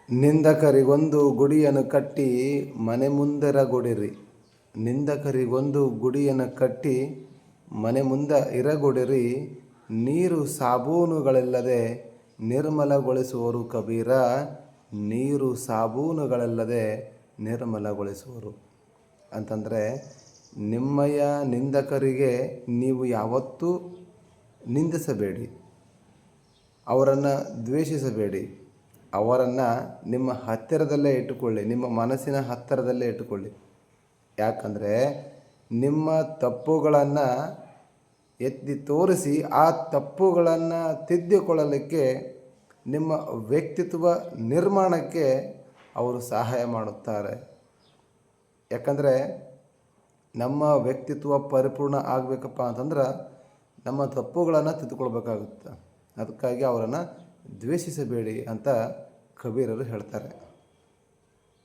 ನಿಂದಕರಿಗೊಂದು ಗುಡಿಯನ್ನು ಕಟ್ಟಿ ಮನೆ ಮುಂದಿರಗೊಡಿರಿ. ನಿಂದಕರಿಗೊಂದು ಗುಡಿಯನ್ನು ಕಟ್ಟಿ ಮನೆ ಮುಂದೆ ಇರಗೊಡಿರಿ. ನೀರು ಸಾಬೂನುಗಳಿಲ್ಲದೆ ನಿರ್ಮಲಗೊಳಿಸುವರು. ಕಬೀರ, ನೀರು ಸಾಬೂನುಗಳಿಲ್ಲದೆ ನಿರ್ಮಲಗೊಳಿಸುವರು ಅಂತಂದರೆ, ನಿಮ್ಮಯ ನಿಂದಕರಿಗೆ ನೀವು ಯಾವತ್ತೂ ನಿಂದಿಸಬೇಡಿ, ಅವರನ್ನು ದ್ವೇಷಿಸಬೇಡಿ. ಅವರನ್ನು ನಿಮ್ಮ ಹತ್ತಿರದಲ್ಲೇ ಇಟ್ಟುಕೊಳ್ಳಿ, ನಿಮ್ಮ ಮನಸ್ಸಿನ ಹತ್ತಿರದಲ್ಲೇ ಇಟ್ಟುಕೊಳ್ಳಿ. ಯಾಕಂದರೆ ನಿಮ್ಮ ತಪ್ಪುಗಳನ್ನು ಎತ್ತಿ ತೋರಿಸಿ ಆ ತಪ್ಪುಗಳನ್ನು ತಿದ್ದಿಕೊಳ್ಳಲಿಕ್ಕೆ, ನಿಮ್ಮ ವ್ಯಕ್ತಿತ್ವ ನಿರ್ಮಾಣಕ್ಕೆ ಅವರು ಸಹಾಯ ಮಾಡುತ್ತಾರೆ. ಯಾಕಂದರೆ ನಮ್ಮ ವ್ಯಕ್ತಿತ್ವ ಪರಿಪೂರ್ಣ ಆಗಬೇಕಪ್ಪ ಅಂತಂದ್ರೆ ನಮ್ಮ ತಪ್ಪುಗಳನ್ನು ತಿದ್ದುಕೊಳ್ಬೇಕಾಗುತ್ತೆ. ಅದಕ್ಕಾಗಿ ಅವರನ್ನು ದ್ವೇಷಿಸಬೇಡಿ ಅಂತ ಕಬೀರರು ಹೇಳ್ತಾರೆ.